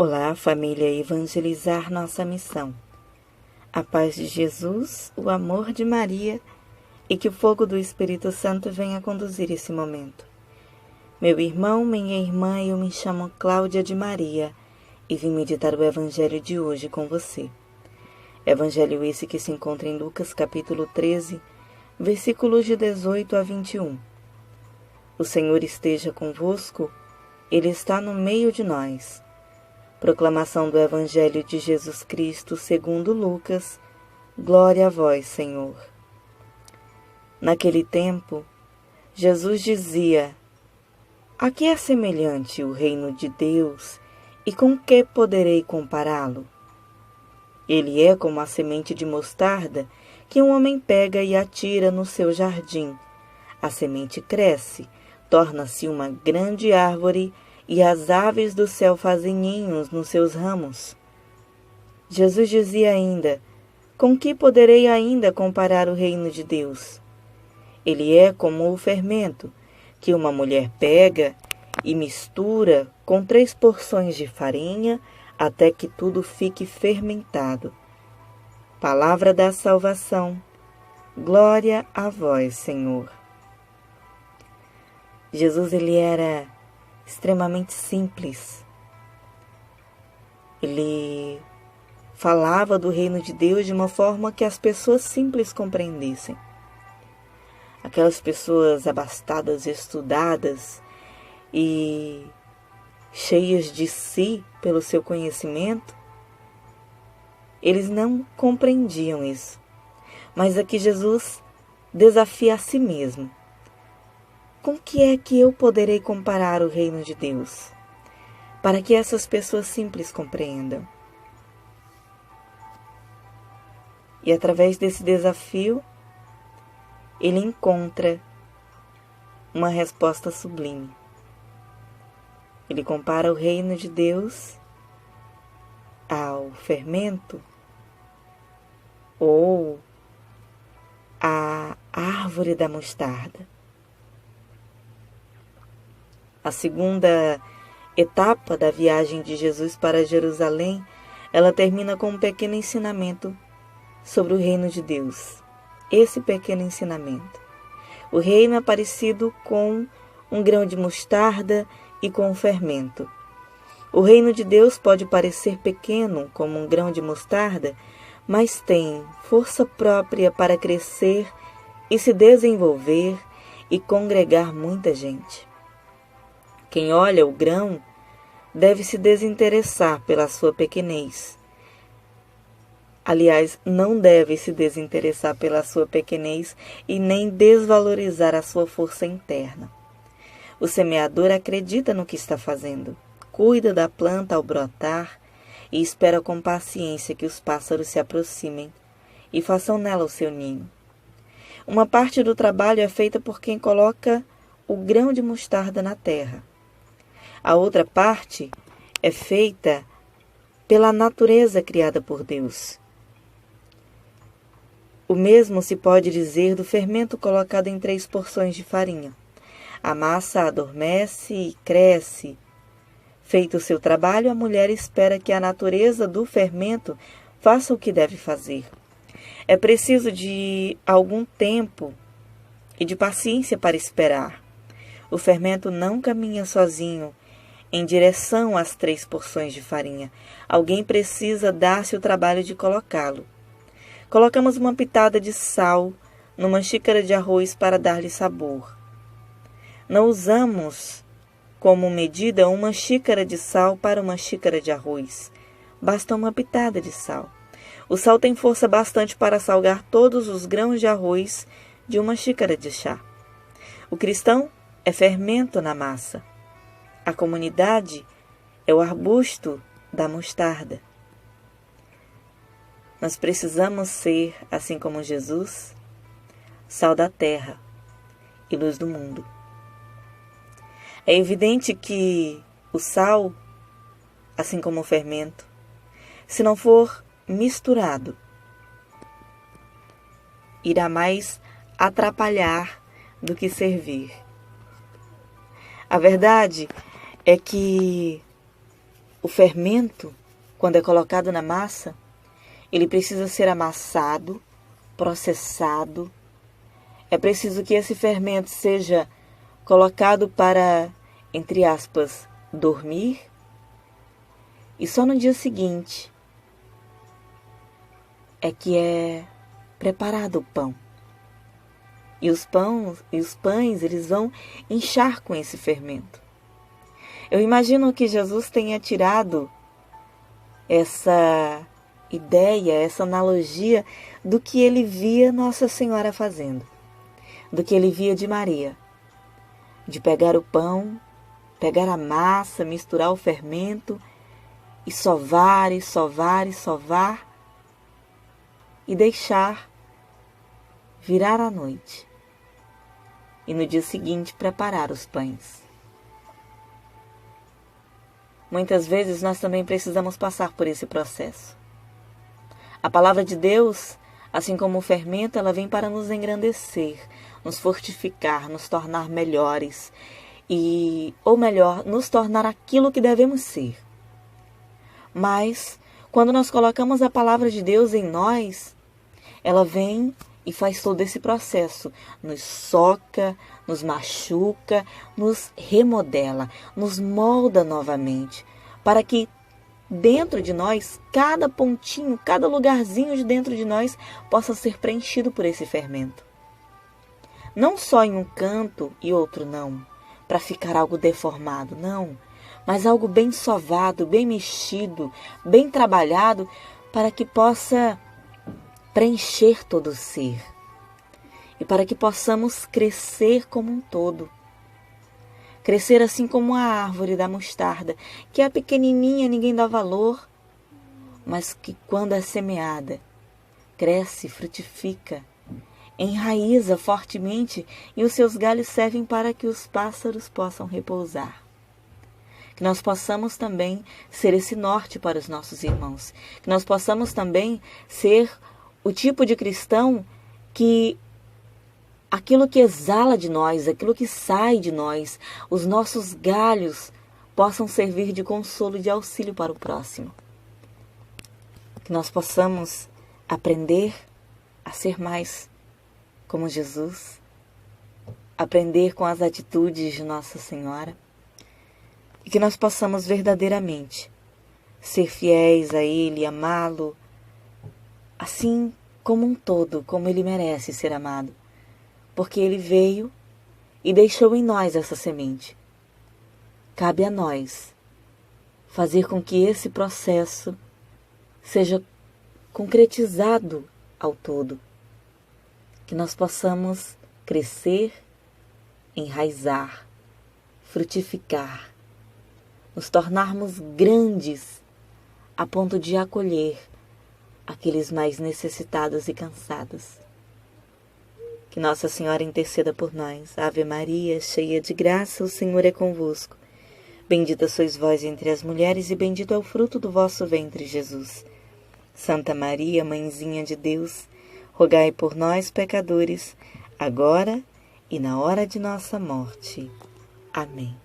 Olá, família, evangelizar nossa missão. A paz de Jesus, o amor de Maria e que o fogo do Espírito Santo venha conduzir esse momento. Meu irmão, minha irmã, eu me chamo Cláudia de Maria e vim meditar o Evangelho de hoje com você. Evangelho esse que se encontra em Lucas capítulo 13, versículos de 18 a 21. O Senhor esteja convosco, Ele está no meio de nós. Proclamação do Evangelho de Jesus Cristo segundo Lucas. Glória a vós, Senhor. Naquele tempo, Jesus dizia: A que é semelhante o reino de Deus e com que poderei compará-lo? Ele é como a semente de mostarda que um homem pega e atira no seu jardim. A semente cresce, torna-se uma grande árvore e as aves do céu fazem ninhos nos seus ramos. Jesus dizia ainda: Com que poderei ainda comparar o reino de Deus? Ele é como o fermento, que uma mulher pega e mistura com 3 porções de farinha até que tudo fique fermentado. Palavra da salvação. Glória a vós, Senhor. Jesus, ele era extremamente simples. Ele falava do reino de Deus de uma forma que as pessoas simples compreendessem. Aquelas pessoas abastadas, estudadas e cheias de si pelo seu conhecimento, eles não compreendiam isso. Mas aqui Jesus desafia a si mesmo. Com que é que eu poderei comparar o reino de Deus? Para que essas pessoas simples compreendam. E através desse desafio, ele encontra uma resposta sublime. Ele compara o reino de Deus ao fermento ou à árvore da mostarda. A segunda etapa da viagem de Jesus para Jerusalém, ela termina com um pequeno ensinamento sobre o reino de Deus. Esse pequeno ensinamento. O reino é parecido com um grão de mostarda e com um fermento. O reino de Deus pode parecer pequeno como um grão de mostarda, mas tem força própria para crescer e se desenvolver e congregar muita gente. Quem olha o grão deve se desinteressar pela sua pequenez. Aliás, não deve se desinteressar pela sua pequenez e nem desvalorizar a sua força interna. O semeador acredita no que está fazendo, cuida da planta ao brotar e espera com paciência que os pássaros se aproximem e façam nela o seu ninho. Uma parte do trabalho é feita por quem coloca o grão de mostarda na terra. A outra parte é feita pela natureza criada por Deus. O mesmo se pode dizer do fermento colocado em 3 porções de farinha. A massa adormece e cresce. Feito o seu trabalho, a mulher espera que a natureza do fermento faça o que deve fazer. É preciso de algum tempo e de paciência para esperar. O fermento não caminha sozinho em direção às 3 porções de farinha. Alguém precisa dar-se o trabalho de colocá-lo. Colocamos uma pitada de sal numa xícara de arroz para dar-lhe sabor. Não usamos como medida uma xícara de sal para uma xícara de arroz. Basta uma pitada de sal. O sal tem força bastante para salgar todos os grãos de arroz de uma xícara de chá. O cristão é fermento na massa. A comunidade é o arbusto da mostarda. Nós precisamos ser, assim como Jesus, sal da terra e luz do mundo. É evidente que o sal, assim como o fermento, se não for misturado, irá mais atrapalhar do que servir. A verdade é que o fermento, quando é colocado na massa, ele precisa ser amassado, processado. É preciso que esse fermento seja colocado para, entre aspas, dormir. E só no dia seguinte é que é preparado o pão. E os pães, eles vão inchar com esse fermento. Eu imagino que Jesus tenha tirado essa ideia, essa analogia do que ele via Nossa Senhora fazendo, do que ele via de Maria, de pegar o pão, pegar a massa, misturar o fermento e sovar, e sovar, e sovar e deixar virar a noite e no dia seguinte preparar os pães. Muitas vezes nós também precisamos passar por esse processo. A palavra de Deus, assim como o fermento, ela vem para nos engrandecer, nos fortificar, nos tornar melhores ou melhor, nos tornar aquilo que devemos ser. Mas, quando nós colocamos a palavra de Deus em nós, ela vem e faz todo esse processo, nos soca, nos machuca, nos remodela, nos molda novamente, para que dentro de nós, cada pontinho, cada lugarzinho de dentro de nós possa ser preenchido por esse fermento. Não só em um canto e outro não, para ficar algo deformado, não, mas algo bem sovado, bem mexido, bem trabalhado, para que possa preencher todo o ser e para que possamos crescer como um todo. Crescer assim como a árvore da mostarda, que é pequenininha, ninguém dá valor, mas que quando é semeada, cresce, frutifica, enraiza fortemente e os seus galhos servem para que os pássaros possam repousar. Que nós possamos também ser esse norte para os nossos irmãos. Que nós possamos também ser o tipo de cristão que aquilo que exala de nós, aquilo que sai de nós, os nossos galhos possam servir de consolo e de auxílio para o próximo. Que nós possamos aprender a ser mais como Jesus, aprender com as atitudes de Nossa Senhora e que nós possamos verdadeiramente ser fiéis a Ele, amá-lo, assim como um todo, como Ele merece ser amado, porque Ele veio e deixou em nós essa semente. Cabe a nós fazer com que esse processo seja concretizado ao todo, que nós possamos crescer, enraizar, frutificar, nos tornarmos grandes a ponto de acolher aqueles mais necessitados e cansados. Que Nossa Senhora interceda por nós. Ave Maria, cheia de graça, o Senhor é convosco. Bendita sois vós entre as mulheres e bendito é o fruto do vosso ventre, Jesus. Santa Maria, Mãezinha de Deus, rogai por nós, pecadores, agora e na hora de nossa morte. Amém.